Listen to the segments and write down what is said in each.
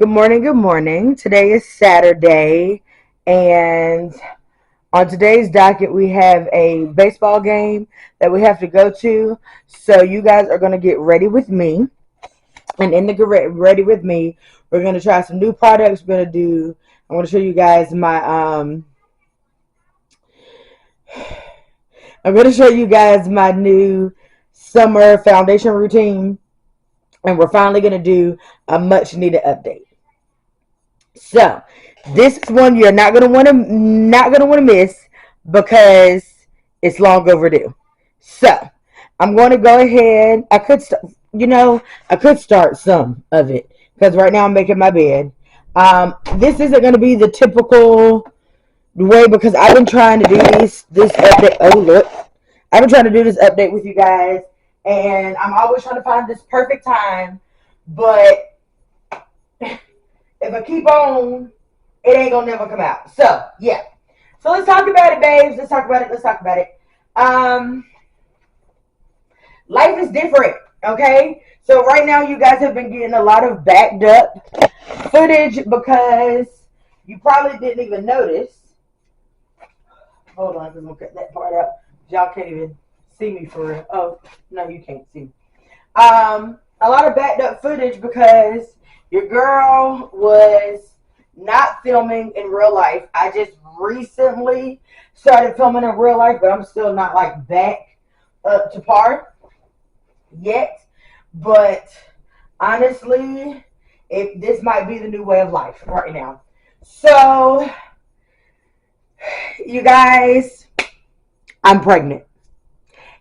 Good morning, good morning. Today is Saturday, and on today's docket, we have a baseball game that we have to go to. So, you guys are going to get ready with me. And in the ready with me, we're going to try some new products. I'm going to show you guys I'm going to show you guys my new summer foundation routine. And we're finally going to do a much needed update. So, this is one you're not gonna want to miss because it's long overdue. So, I'm going to go ahead. I could start some of it because right now I'm making my bed. This isn't going to be the typical way because I've been trying to do this update. Oh look, I've been trying to do this update with you guys, and I'm always trying to find this perfect time, but if I keep on, it ain't gonna never come out. So yeah. So let's talk about it, babes. Let's talk about it. Um, Life is different, okay? So right now you guys have been getting a lot of backed up footage because you probably didn't even notice. Hold on, because I'm gonna cut that part out. Y'all can't even see me for real. Oh, no, you can't see me. A lot of backed up footage because your girl was not filming in real life. I just recently started filming in real life, but I'm still not like back up to par yet. But honestly, this might be the new way of life right now. So, you guys, I'm pregnant.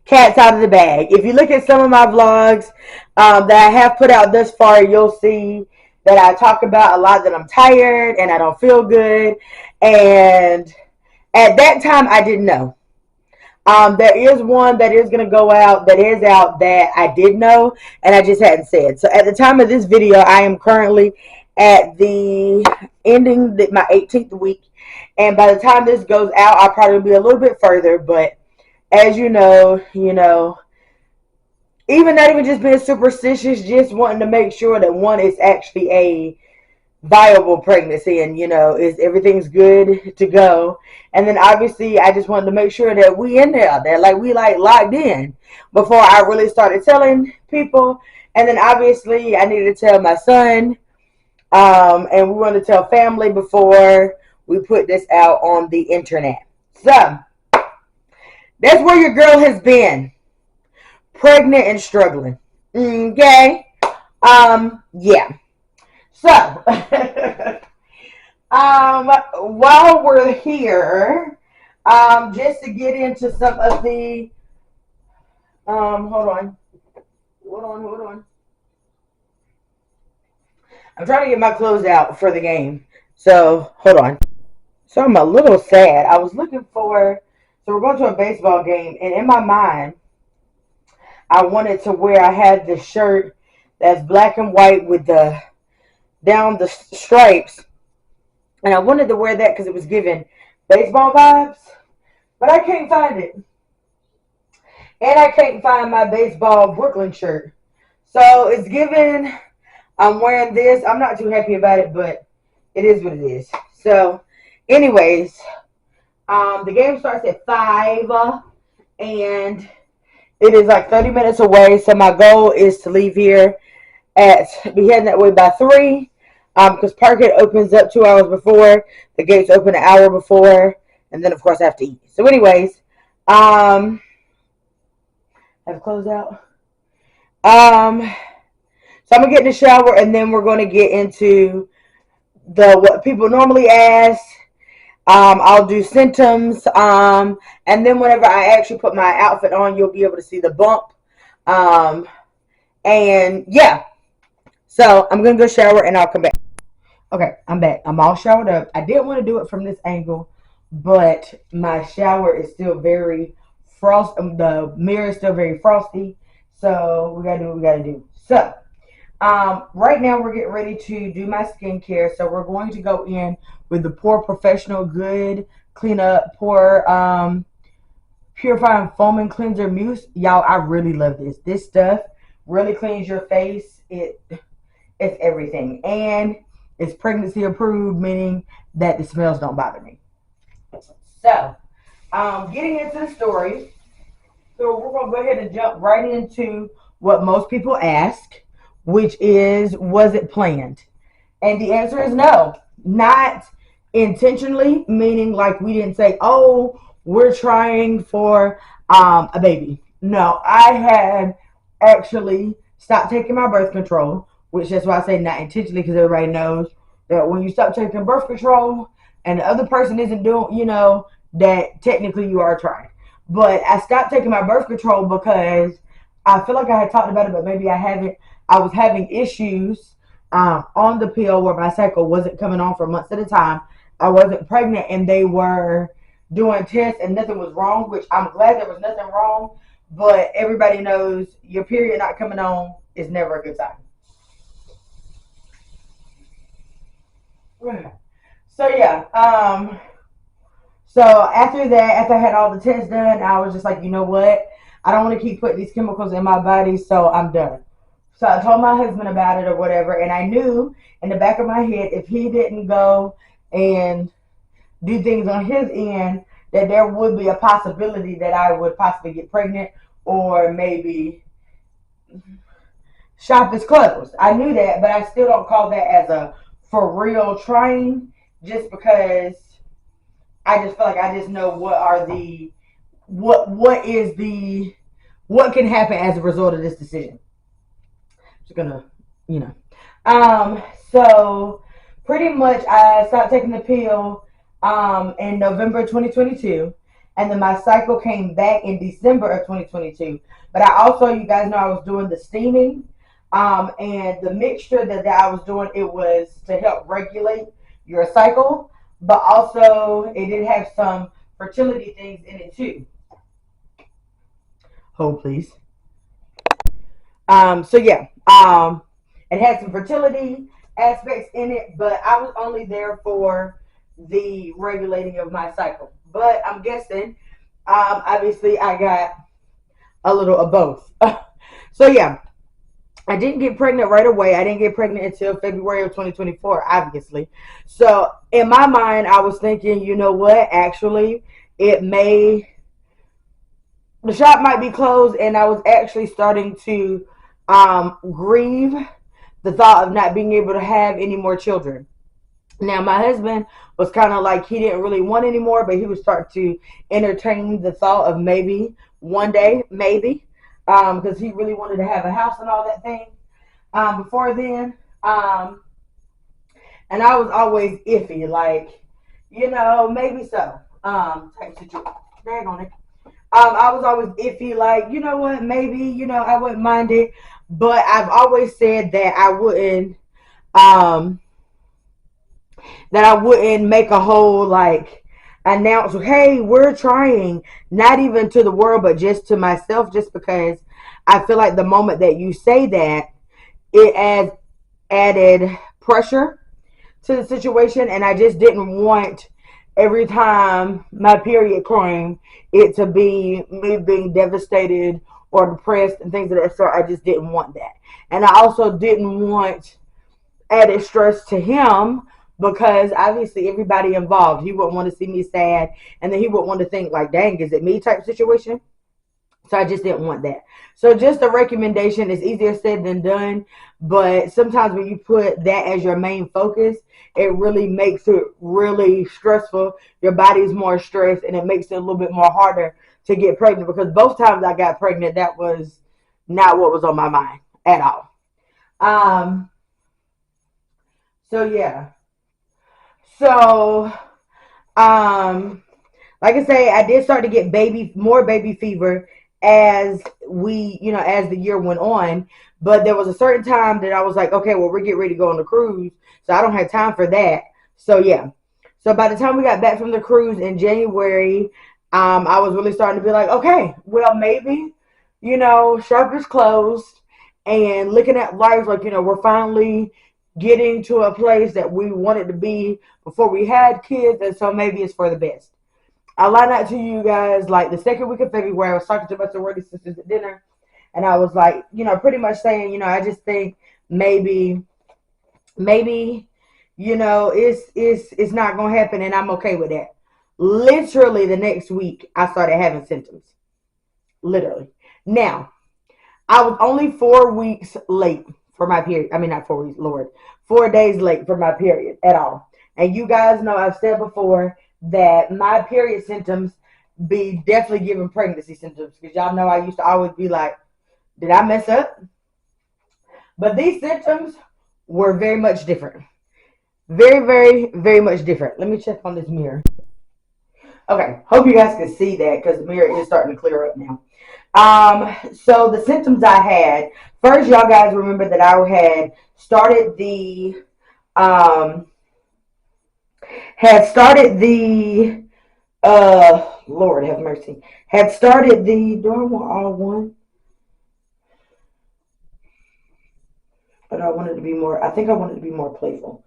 Cat's out of the bag. If you look at some of my vlogs that I have put out thus far, you'll see that I talk about a lot that I'm tired and I don't feel good. And at that time, I didn't know. There is one that is going to go out that is out that I did know and I just hadn't said. So at the time of this video, I am currently at the ending my 18th week. And by the time this goes out, I'll probably be a little bit further, but as you know, even not even just being superstitious, just wanting to make sure that one is actually a viable pregnancy and, is everything's good to go. And then obviously I just wanted to make sure that we in there, that like we like locked in before I really started telling people. And then obviously I needed to tell my son, and we wanted to tell family before we put this out on the internet. So that's where your girl has been. Pregnant and struggling. Okay? Yeah. So, while we're here, just to get into some of the, hold on. I'm trying to get my clothes out for the game. So, hold on. So, I'm a little sad. I was looking for, so we're going to a baseball game, and in my mind, I wanted to wear, I had this shirt that's black and white with down the stripes. And I wanted to wear that because it was giving baseball vibes. But I can't find it. And I can't find my baseball Brooklyn shirt. So it's giving, I'm wearing this. I'm not too happy about it, but it is what it is. So anyways, the game starts at 5. And it is like 30 minutes away. So my goal is to leave here be heading that way by 3. Because Parkhead opens up 2 hours before. The gates open an hour before. And then, of course, I have to eat. So, anyways. Have closed out. So, I'm going to get in the shower. And then we're going to get into what people normally ask. I'll do symptoms. And then whenever I actually put my outfit on, you'll be able to see the bump. And, yeah. So, I'm going to go shower and I'll come back. Okay, I'm back. I'm all showered up. I didn't want to do it from this angle, but my shower is still very frosty. The mirror is still very frosty. So we gotta do what we gotta do. So right now we're getting ready to do my skincare. So we're going to go in with the Pore Professional Good Clean Up Pore Purifying Foaming Cleanser Mousse. Y'all, I really love this. This stuff really cleans your face. It's everything. And It's pregnancy approved, meaning that the smells don't bother me. So, getting into the story, so we're going to go ahead and jump right into what most people ask, which is, was it planned? And the answer is no, not intentionally, meaning like we didn't say, oh, we're trying for a baby. No, I had actually stopped taking my birth control, which is why I say not intentionally, because everybody knows that when you stop taking birth control and the other person isn't doing, that technically you are trying. But I stopped taking my birth control because I feel like I had talked about it, but maybe I haven't. I was having issues on the pill where my cycle wasn't coming on for months at a time. I wasn't pregnant, and they were doing tests and nothing was wrong, which I'm glad there was nothing wrong. But everybody knows your period not coming on is never a good time. So yeah, so after that, after I had all the tests done, I was just like, you know what? I don't want to keep putting these chemicals in my body, so I'm done. So I told my husband about it or whatever, and I knew in the back of my head if he didn't go and do things on his end, that there would be a possibility that I would possibly get pregnant or maybe shop is closed. I knew that, but I still don't call that as a for real trying, just because I just feel like I just know what can happen as a result of this decision. Just gonna, you know. So pretty much I stopped taking the pill in November 2022, and then my cycle came back in December of 2022. But I also, you guys know, I was doing the steaming, and the mixture that I was doing, it was to help regulate your cycle, but also it did have some fertility things in it too. Hold please. So yeah, it had some fertility aspects in it, but I was only there for the regulating of my cycle. But I'm guessing, obviously, I got a little of both. So yeah, I didn't get pregnant right away. I didn't get pregnant until February of 2024, obviously. So in my mind, I was thinking, you know what? Actually, it may the shop might be closed, and I was actually starting to grieve the thought of not being able to have any more children. Now, my husband was kind of like he didn't really want any more, but he was starting to entertain the thought of maybe one day, maybe, because he really wanted to have a house and all that thing before then. And I was always iffy, like, maybe so. Type situation. Drag on it. I was always iffy, like, you know what, maybe, I wouldn't mind it. But I've always said um, that I wouldn't make a whole, like, announce, hey, we're trying, not even to the world, but just to myself, just because I feel like the moment that you say that, it adds added pressure to the situation, and I just didn't want every time my period came it to be me being devastated or depressed and things of that sort. I just didn't want that, and I also didn't want added stress to him, because obviously everybody involved, he wouldn't want to see me sad, and then he would want to think like, dang, is it me type situation. So I just didn't want that. So just a recommendation is easier said than done. But sometimes when you put that as your main focus, it really makes it really stressful. Your body's more stressed, and it makes it a little bit more harder to get pregnant, because both times I got pregnant, that was not what was on my mind at all. Um, so yeah. So um like I say, I did start to get more baby fever as as the year went on. But there was a certain time that I was like, okay, well, we're getting ready to go on the cruise, so I don't have time for that. So yeah. So by the time we got back from the cruise in January, I was really starting to be like, okay, well, maybe, shop is closed, and looking at life like, we're finally getting to a place that we wanted to be before we had kids, and so maybe it's for the best. I lied out to you guys like the second week of February. I was talking to my sorority sisters at dinner, and I was like, pretty much saying, I just think maybe, it's not gonna happen, and I'm okay with that. Literally the next week, I started having symptoms. Literally. Now, I was only 4 weeks late for my period. I mean, not 4 weeks, Lord, 4 days late for my period at all. And you guys know I've said before that my period symptoms be definitely giving pregnancy symptoms, because y'all know I used to always be like, did I mess up? But these symptoms were very much different. Very, very, very much different. Let me check on this mirror. Okay, hope you guys can see that because the mirror is starting to clear up now. So the symptoms I had, first, y'all guys remember that I um, had started the, Lord have mercy, had started the, do I want all one? But I wanted to be more, I think I wanted to be more playful.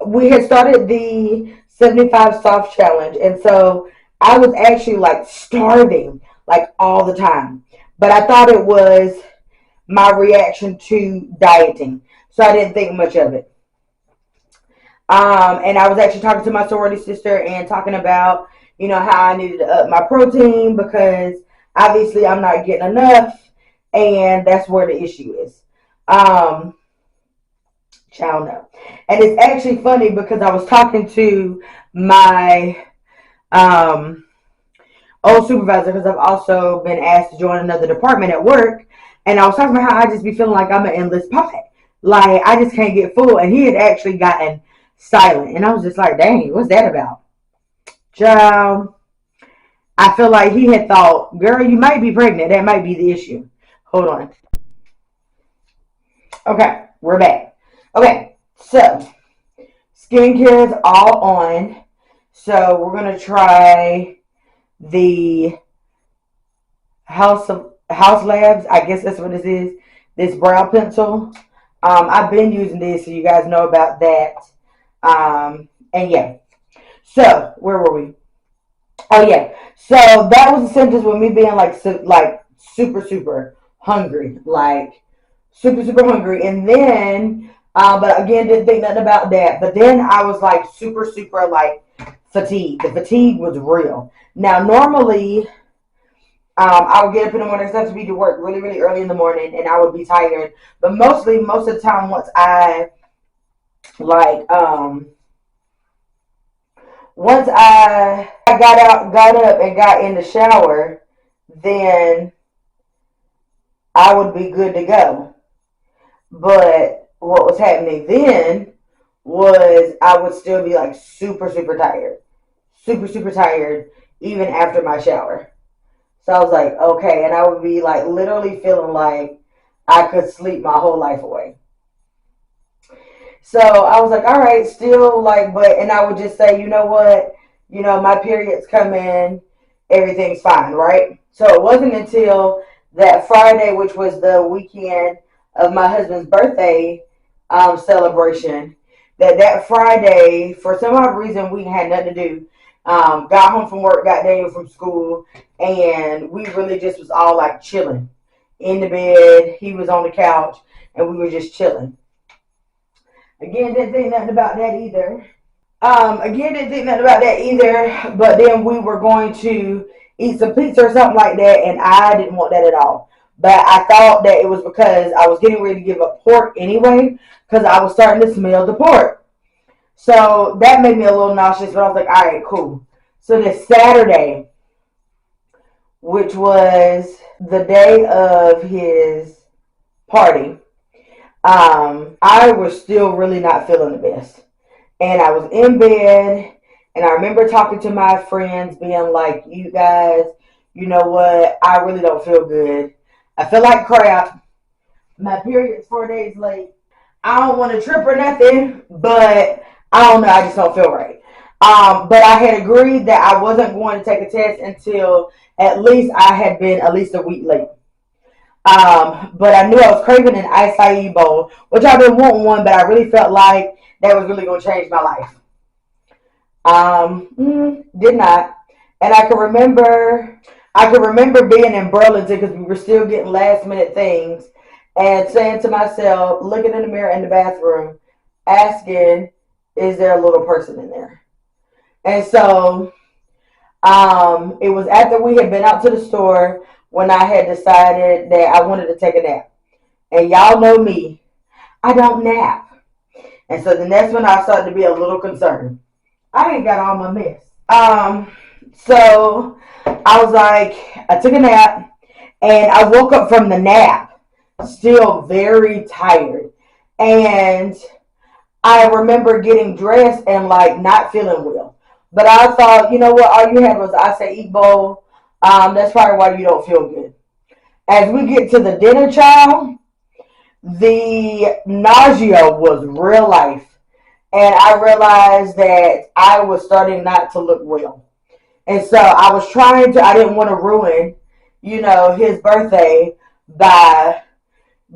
We had started the 75 soft challenge, and so I was actually like starving like all the time. But I thought it was my reaction to dieting, so I didn't think much of it. And I was actually talking to my sorority sister and talking about, how I needed to up my protein because obviously I'm not getting enough, and that's where the issue is. Um, Child no. And it's actually funny because I was talking to my um, old supervisor, because I've also been asked to join another department at work. And I was talking about how I just be feeling like I'm an endless pot. Like, I just can't get full. And he had actually gotten silent. And I was just like, dang, what's that about? Child, I feel like he had thought, girl, you might be pregnant. That might be the issue. Hold on. Okay, we're back. Okay, so skincare is all on. So we're gonna try the House Labs. I guess that's what this is. This brow pencil. I've been using this, so you guys know about that. And yeah. So where were we? Oh yeah. So that was the sentence with me being like super super hungry, like super super hungry, and then but again didn't think nothing about that. But then I was like super super like fatigued. The fatigue was real. Now normally I would get up in the morning, stuff to be to work really really early in the morning, and I would be tired. But most of the time like um once I got up and got in the shower, then I would be good to go. But what was happening then was I would still be like super, super tired. Super, super tired even after my shower. So I was like, okay. And I would be like literally feeling like I could sleep my whole life away. So I was like, all right, still like, and I would just say, you know what? My period's coming, everything's fine, right? So it wasn't until that Friday, which was the weekend of my husband's birthday celebration, that Friday, for some odd reason, we had nothing to do. Got home from work, got Daniel from school, and we really just was all like chilling in the bed. He was on the couch, and we were just chilling. Again, didn't think nothing about that either. But then we were going to eat some pizza or something like that, and I didn't want that at all. But I thought that it was because I was getting ready to give up pork anyway, because I was starting to smell the pork. So that made me a little nauseous, but I was like, all right, cool. So this Saturday, which was the day of his party, I was still really not feeling the best. And I was in bed, and I remember talking to my friends, being like, you guys, you know what? I really don't feel good. I feel like crap. My period's 4 days late. I don't want to trip or nothing, but I don't know. I just don't feel right. But I had agreed that I wasn't going to take a test until at least I had been at least a week late. But I knew I was craving an acai bowl, which I've been wanting one, but I really felt like that was really going to change my life. Did not. And I can remember being in Burlington because we were still getting last minute things and saying to myself, looking in the mirror in the bathroom, asking, is there a little person in there? And so it was after we had been out to the store when I had decided that I wanted to take a nap. And y'all know me, I don't nap. And so then that's when I started to be a little concerned. I ain't got all my mess. So I was like, I took a nap and I woke up from the nap still very tired. And I remember getting dressed and like not feeling well. But I thought, you know what, all you had was acai bowl. That's probably why you don't feel good. As we get to the dinner, child, the nausea was real life. And I realized that I was starting not to look well. And so I was I didn't want to ruin, his birthday by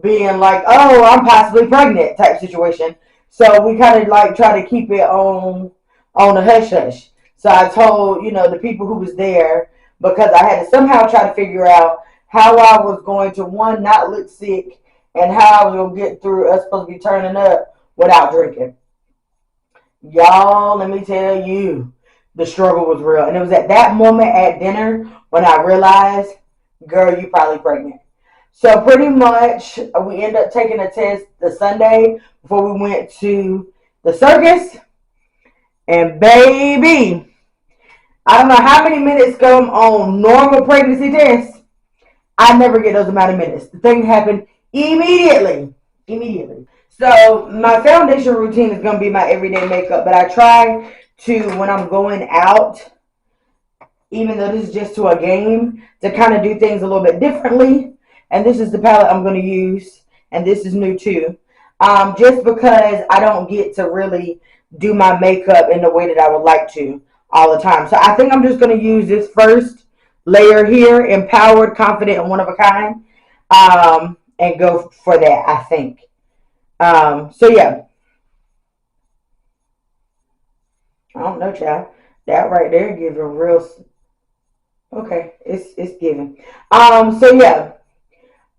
being like, oh, I'm possibly pregnant type situation. So we kind of like try to keep it on a hush hush. So I told, the people who was there, because I had to somehow try to figure out how I was going to, one, not look sick, and how I was going to get through us supposed to be turning up without drinking. Y'all, let me tell you, the struggle was real. And it was at that moment at dinner when I realized, girl, you probably pregnant. So pretty much we ended up taking a test the Sunday before we went to the circus. And baby, I don't know how many minutes come on normal pregnancy tests. I never get those amount of minutes. The thing happened immediately. Immediately. So my foundation routine is going to be my everyday makeup. But I try to, when I'm going out, even though this is just to a game, to kind of do things a little bit differently. And this is the palette I'm going to use. And this is new too. Just because I don't get to really do my makeup in the way that I would like to all the time. So I think I'm just going to use this first layer here, Empowered, Confident, and One of a Kind. And go for that, I think. So yeah. I don't know, child. That right there giving real. Okay, it's giving. So yeah.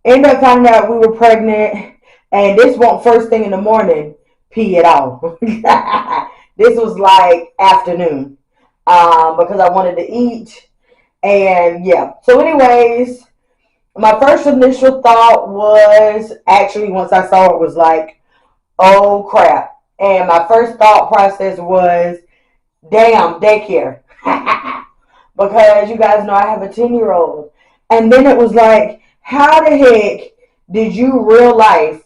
Ended up finding out we were pregnant, and this wasn't first thing in the morning pee at all. This was like afternoon, because I wanted to eat, and yeah. So, anyways, my first initial thought was actually once I saw it was like, oh crap, and my first thought process was, damn, daycare, because you guys know I have a 10-year-old, and then it was like, how the heck did you real life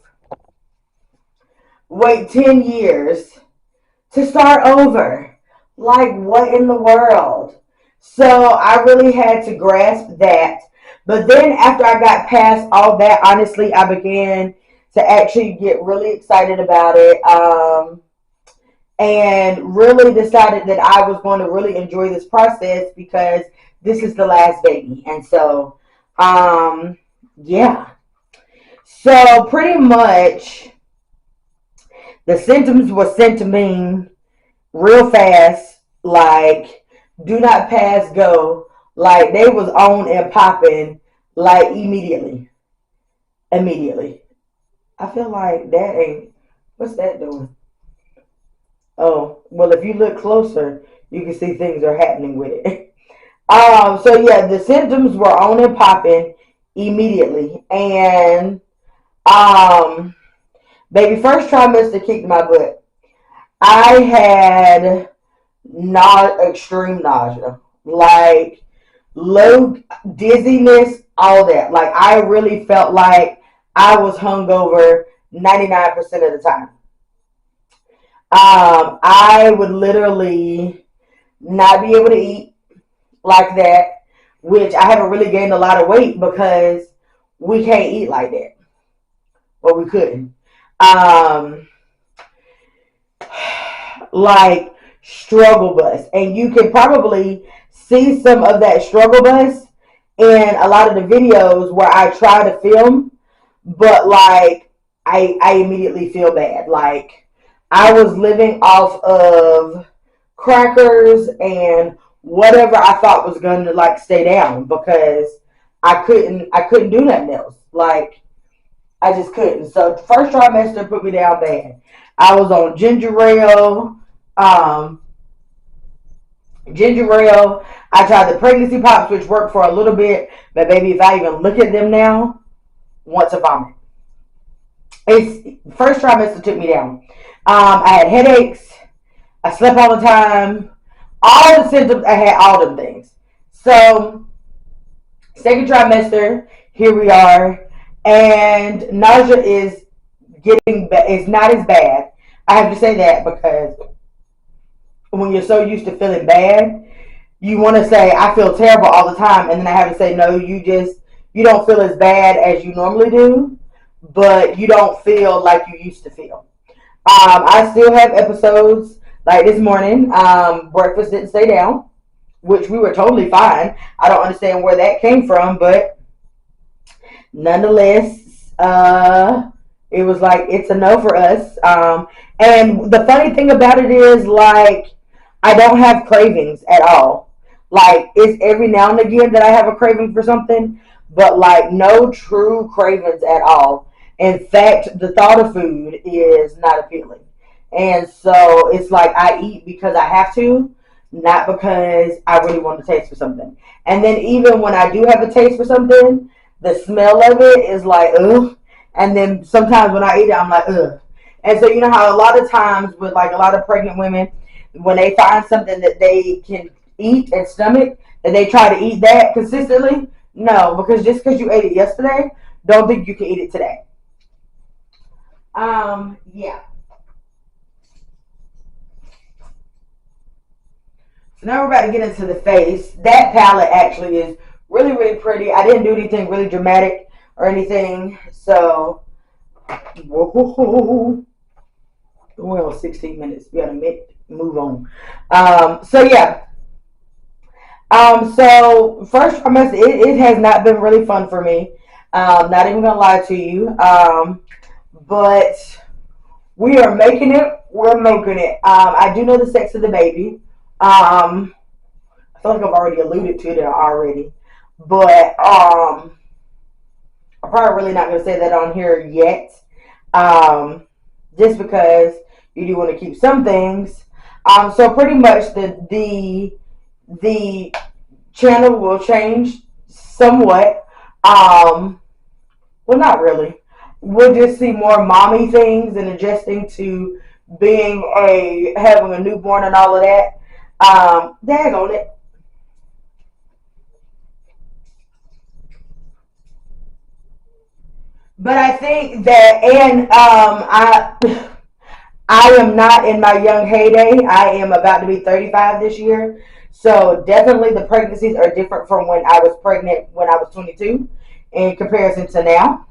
wait 10 years to start over? Like, what in the world? So I really had to grasp that. But then after I got past all that, honestly, I began to actually get really excited about it. And really decided that I was going to really enjoy this process because this is the last baby. And so, yeah. So pretty much the symptoms were sent to me real fast, like do not pass go, like they was on and popping like immediately. Immediately. I feel like that ain't, what's that doing? Oh, well, if you look closer, you can see things are happening with it. So yeah, the symptoms were on and popping immediately. And baby, first trimester kicked my butt. I had not extreme nausea, like low dizziness, all that. Like I really felt like I was hungover 99% of the time. I would literally not be able to eat like that, which I haven't really gained a lot of weight because we can't eat like that. Well, we couldn't. Like struggle bus. And you can probably see some of that struggle bus in a lot of the videos where I try to film, but like I immediately feel bad. Like I was living off of crackers and whatever I thought was going to like stay down because I couldn't do nothing else. Like I just couldn't. So first trimester put me down bad. I was on um, ginger ale. I tried the pregnancy pops, which worked for a little bit, but baby, if I even look at them now, want to vomit. It's first trimester took me down. I had headaches. I slept all the time. All the symptoms. I had all them things. So second trimester, here we are, and nausea is it's not as bad. I have to say that because when you're so used to feeling bad, you want to say I feel terrible all the time, and then I have to say no, you don't feel as bad as you normally do, but you don't feel like you used to feel. I still have episodes like this morning. Breakfast didn't stay down, which we were totally fine. I don't understand where that came from, but nonetheless, it was like it's a no for us. And the funny thing about it is, like, I don't have cravings at all. Like, it's every now and again that I have a craving for something, but like no true cravings at all. In fact, the thought of food is not appealing. And so it's like I eat because I have to, not because I really want to taste for something. And then even when I do have a taste for something, the smell of it is like ugh. And then sometimes when I eat it, I'm like ugh. And so you know how a lot of times with like a lot of pregnant women, when they find something that they can eat and stomach, that they try to eat that consistently. No, because just because you ate it yesterday, don't think you can eat it today. Yeah. So now we're about to get into the face. That palette actually is really, really pretty. I didn't do anything really dramatic or anything. So, whoa, we're on 16 minutes. We gotta move on. So yeah. So first trimester, it has not been really fun for me. Not even gonna lie to you. But we are making it. We're making it. I do know the sex of the baby. I feel like I've already alluded to that already, but I'm probably really not going to say that on here yet, just because you do want to keep some things. So pretty much the channel will change somewhat. Well, not really. We'll just see more mommy things and adjusting to being having a newborn and all of that. Dag on it. But I think that, and I am not in my young heyday. I am about to be 35 this year. So definitely the pregnancies are different from when I was pregnant when I was 22 in comparison to now.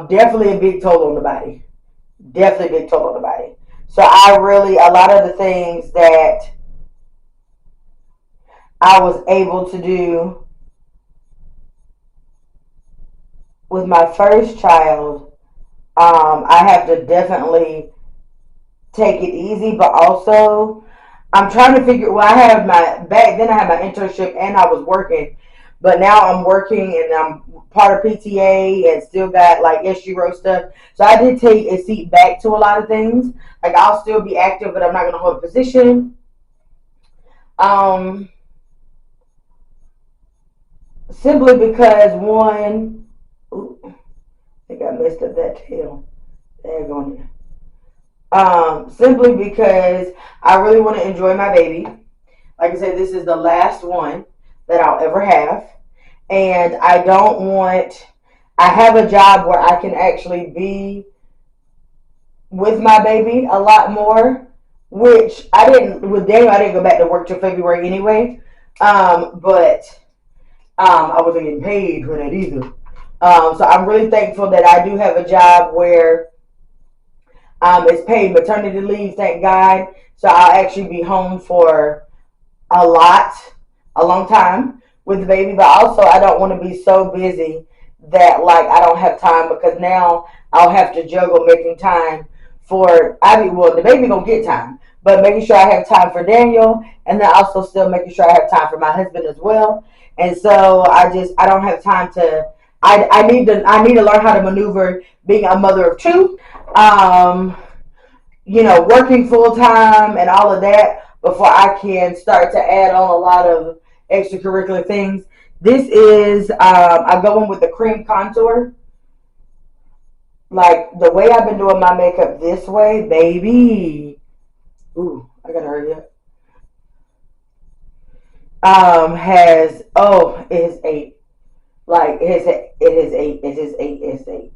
Definitely a big toll on the body. Definitely a big toll on the body. So I really, a lot of the things that I was able to do with my first child, I have to definitely take it easy, but also I'm trying to figure. Well, back then I had my internship and I was working, but now I'm working and I'm part of PTA and still got like SGRO stuff. So I did take a seat back to a lot of things. Like I'll still be active, but I'm not going to hold a position. Um, Simply because one, ooh, I think I messed up that tail. There on there. Simply because I really want to enjoy my baby. Like I said, this is the last one that I'll ever have. And I don't want, I have a job where I can actually be with my baby a lot more, which with Daniel, I didn't go back to work till February anyway. But I wasn't getting paid for that either. So I'm really thankful that I do have a job where it's paid maternity leave, thank God. So I'll actually be home for a long time with the baby. But also, I don't want to be so busy that like I don't have time because now I'll have to juggle making time the baby gonna get time, but making sure I have time for Daniel, and then also still making sure I have time for my husband as well. And so I don't have time to I need to learn how to maneuver being a mother of two. Um, working full time and all of that before I can start to add on a lot of extracurricular things. This is I go in with the cream contour. Like the way I've been doing my makeup this way, baby. Ooh, I gotta hurry up. Has it is 8. Like it is 8.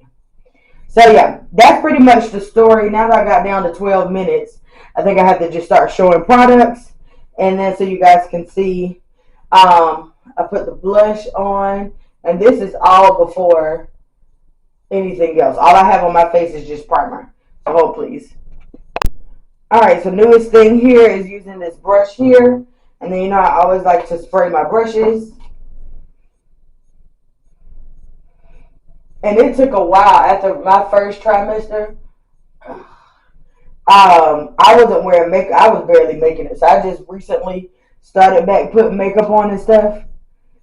So yeah, that's pretty much the story. Now that I got down to 12 minutes, I think I have to just start showing products, and then so you guys can see. I put the blush on, and this is all before anything else. All I have on my face is just primer. So hold please. All right, so newest thing here is using this brush here, and then I always like to spray my brushes. And it took a while after my first trimester. I wasn't wearing makeup. I was barely making it. So I just recently started back putting makeup on and stuff.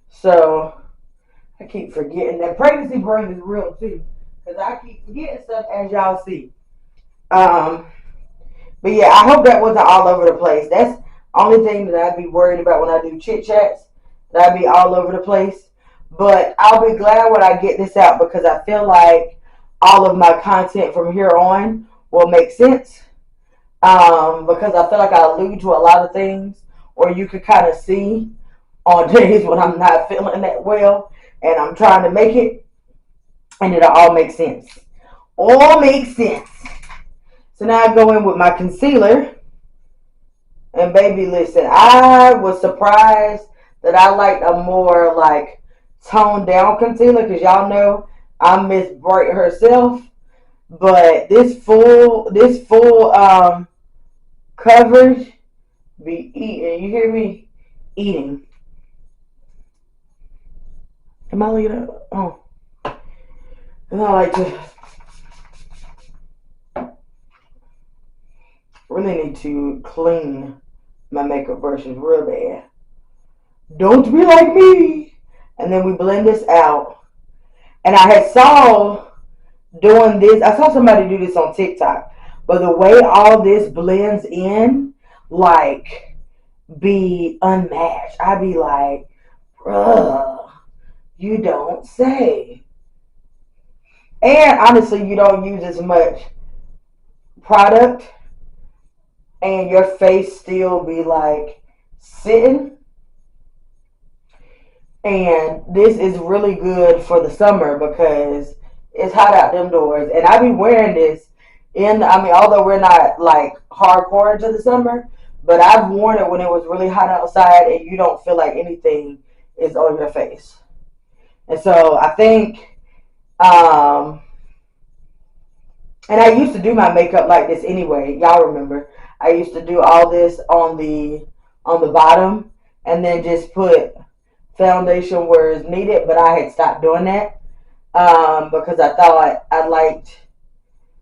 So I keep forgetting that pregnancy brain is real too. Because I keep forgetting stuff as y'all see. But yeah, I hope that wasn't all over the place. That's the only thing that I'd be worried about when I do chit chats. That I'd be all over the place. But I'll be glad when I get this out because I feel like all of my content from here on will make sense. Because I feel like I allude to a lot of things, or you could kind of see on days when I'm not feeling that well and I'm trying to make it, and it'll all make sense. All makes sense. So now I go in with my concealer, and baby, listen, I was surprised that I liked a more like toned down concealer because y'all know I'm Miss Bright herself, but this full coverage be eating. You hear me? Eating. Am I looking at? Oh, and I like to really need to clean my makeup brushes real bad. Don't be like me. And then we blend this out. And I had saw doing this. I saw somebody do this on TikTok. But the way all this blends in, like, be unmatched. I be like, bruh, you don't say. And honestly, you don't use as much product, and your face still be like sitting. And this is really good for the summer because it's hot out them doors. And I be wearing this although we're not like hardcore into the summer, but I've worn it when it was really hot outside and you don't feel like anything is on your face. And so I think, and I used to do my makeup like this anyway. Y'all remember, I used to do all this on the bottom and then just put foundation where it's needed, but I had stopped doing that because I thought I liked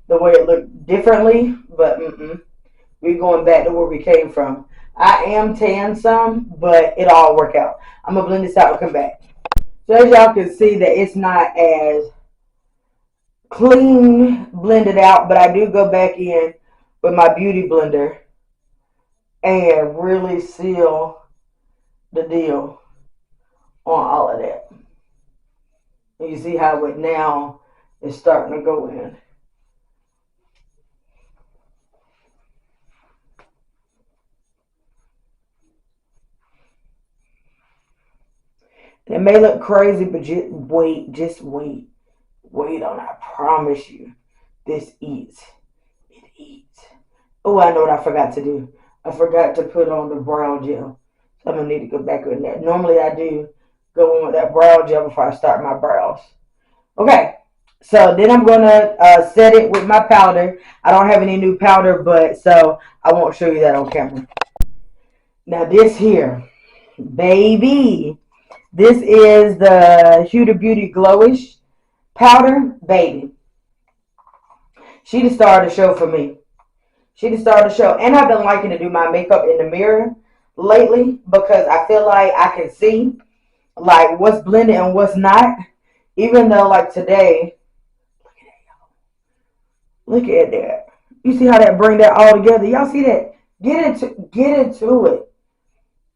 the way it looked differently, but we're going back to where we came from. I am tan some, but it'll all work out. I'm going to blend this out and come back. So as y'all can see that it's not as clean blended out, but I do go back in with my beauty blender and really seal the deal on all of that. And you see how it now is starting to go in. It may look crazy, but just wait. Wait on, I promise you. This eats. It eats. Oh, I know what I forgot to do. I forgot to put on the brow gel. So I'm going to need to go back in there. Normally I do go in with that brow gel before I start my brows. Okay. So then I'm going to set it with my powder. I don't have any new powder, but so I won't show you that on camera. Now this here, baby. This is the Huda Beauty Glowish powder, baby. She just started the show for me. She just started the show. And I've been liking to do my makeup in the mirror lately because I feel like I can see like what's blended and what's not. Even though like today, look at that. You see how that bring that all together? Y'all see that? Get into it.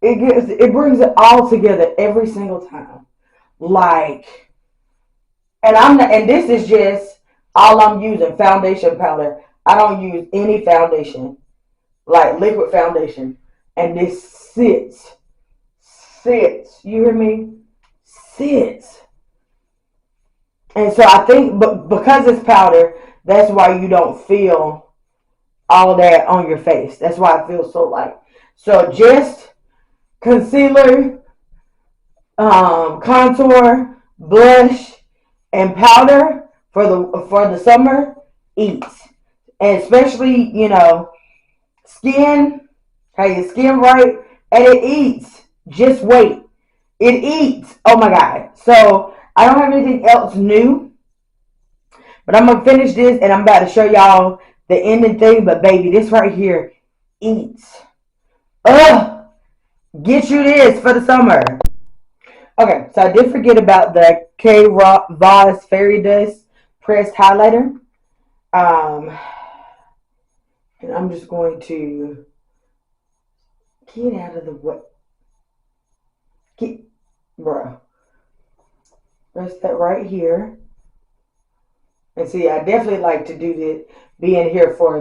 It brings it all together every single time. Like, and I'm not, and this is just all I'm using, foundation powder. I don't use any foundation, like liquid foundation. And this sits. You hear me? Sits. And so I think, but because it's powder, that's why you don't feel all that on your face. That's why it feels so light. So just concealer, contour, blush, and powder for the summer eats. And especially, skin, how your skin right, and it eats. Just wait. It eats. Oh my God. So I don't have anything else new, but I'm gonna finish this and I'm about to show y'all the ending thing. But baby, this right here eats. Ugh. Get you this for the summer. Okay, so I did forget about the K. Voss Fairy Dust Pressed Highlighter. And I'm just going to get out of the way. Bruh. Press that right here. And see, I definitely like to do this, be in here for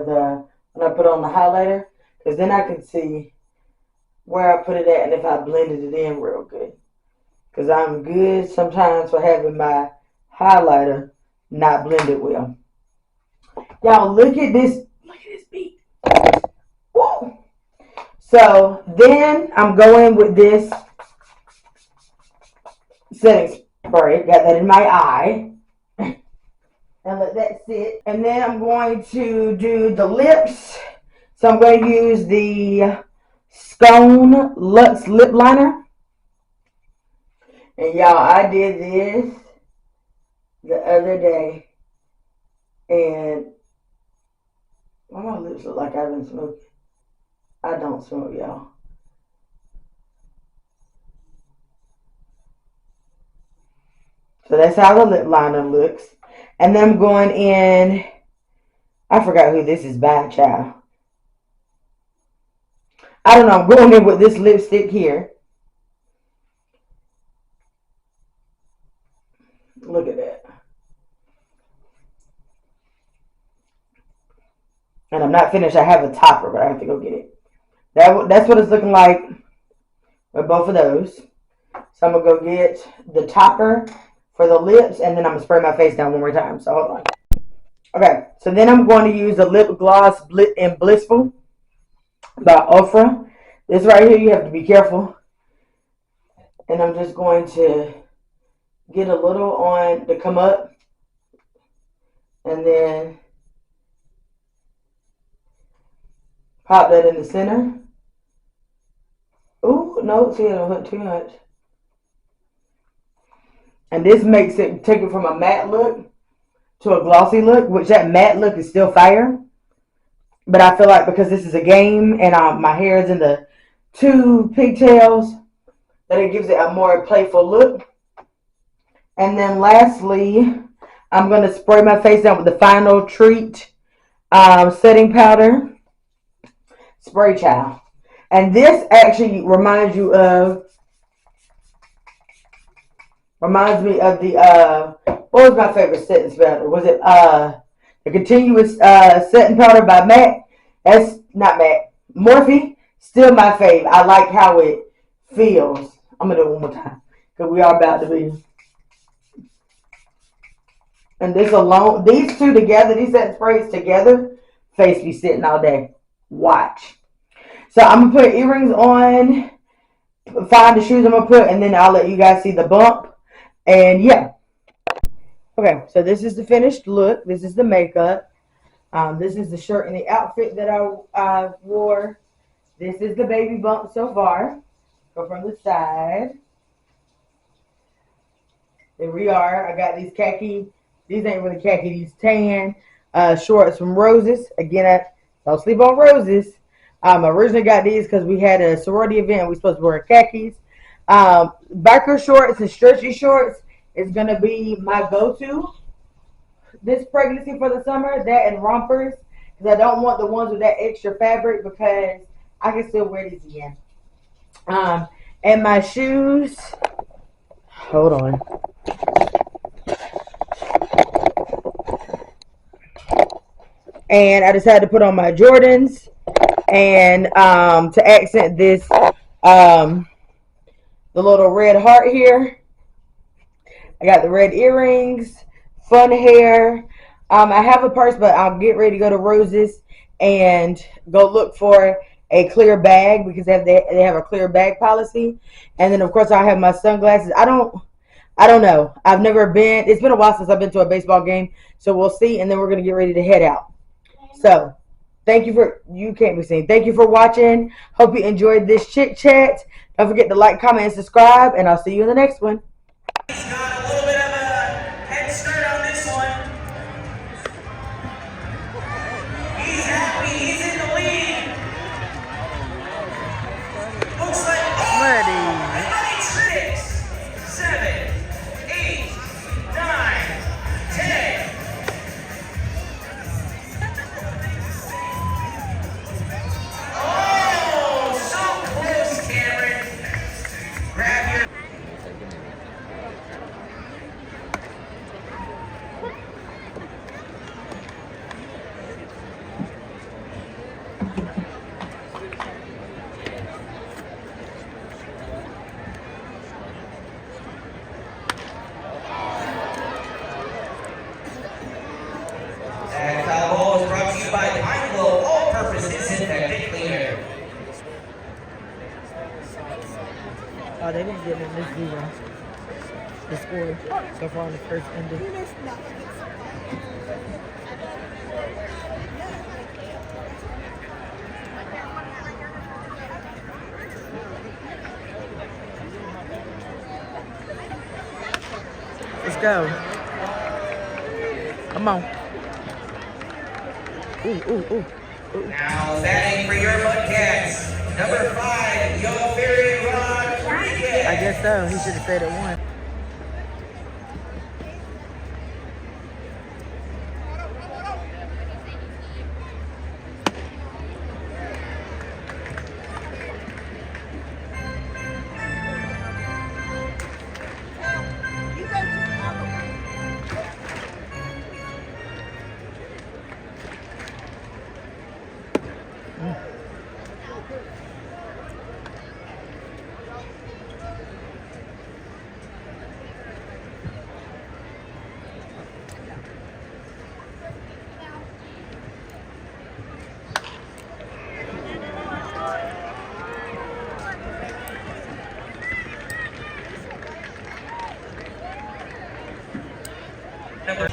when I put on the highlighter, because then I can see where I put it at and if I blended it in real good. Because I'm good sometimes for having my highlighter not blended well. Y'all, look at this. Look at this beat. Whoa. So then I'm going with this setting spray. Got that in my eye. And let that sit. And then I'm going to do the lips. So I'm going to use the Scone Luxe Lip Liner. And y'all, I did this the other day. And why my lips look like I've been smoking? I don't smoke, y'all. So that's how the lip liner looks. And then I'm going in, I forgot who this is by, child. I don't know, I'm going in with this lipstick here. Look at that. And I'm not finished. I have a topper, but I have to go get it. That's what it's looking like with both of those. So I'm going to go get the topper for the lips, and then I'm going to spray my face down one more time. So hold on. Okay, so then I'm going to use the lip gloss in Blissful by Ofra. This right here, you have to be careful. And I'm just going to get a little on to come up. And then pop that in the center. Ooh, no, see, I don't put too much. And this makes it, take it from a matte look to a glossy look, which that matte look is still fire. But I feel like because this is a game and my hair is in the 2 pigtails, that it gives it a more playful look. And then lastly, I'm going to spray my face down with the Final Treat setting powder. Spray Chow. And this actually reminds me of the, what was my favorite setting powder? Was it the Continuous setting powder by MAC? That's not MAC. Morphe, still my fave. I like how it feels. I'm going to do it one more time because we are about to be. And this alone, these two together, these setting sprays together, face be sitting all day. Watch. So I'm going to put earrings on, find the shoes I'm going to put, and then I'll let you guys see the bump. And yeah. Okay, so this is the finished look. This is the makeup. This is the shirt and the outfit that I wore. This is the baby bump so far. Go from the side. There we are. I got these khaki. These ain't really khaki. These tan shorts from Roses. Again, I don't sleep on Roses. I originally got these because we had a sorority event and we were supposed to wear khakis. Biker shorts and stretchy shorts is going to be my go-to this pregnancy for the summer. That and rompers, because I don't want the ones with that extra fabric because I can still wear these again. And my shoes, hold on. And I decided to put on my Jordans and to accent this, the little red heart here. I got the red earrings, fun hair. I have a purse, but I'll get ready to go to Rose's and go look for a clear bag because they have a clear bag policy. And then of course I have my sunglasses. I don't know. I've never been. It's been a while since I've been to a baseball game, so we'll see. And then we're gonna get ready to head out. So thank you for, you can't be seen. Thank you for watching. Hope you enjoyed this chit chat. Don't forget to like, comment, and subscribe, and I'll see you in the next one. He's got a little bit of a head start on this one. He's happy. He's in the lead. Looks like ready. 6, 7, 8, 9, 10. Oh, so close, Cameron. Grab your. And foul ball is brought to you by Pine Glow All-Purpose Disinfectant Cleaner. Oh, they didn't get me this 0. The score so far on the first ending. Let's go. Come on. Ooh. Now batting for your Mudcats, number 5, Yo Ferry Rodriguez. I guess so. He should have stayed at 1. Number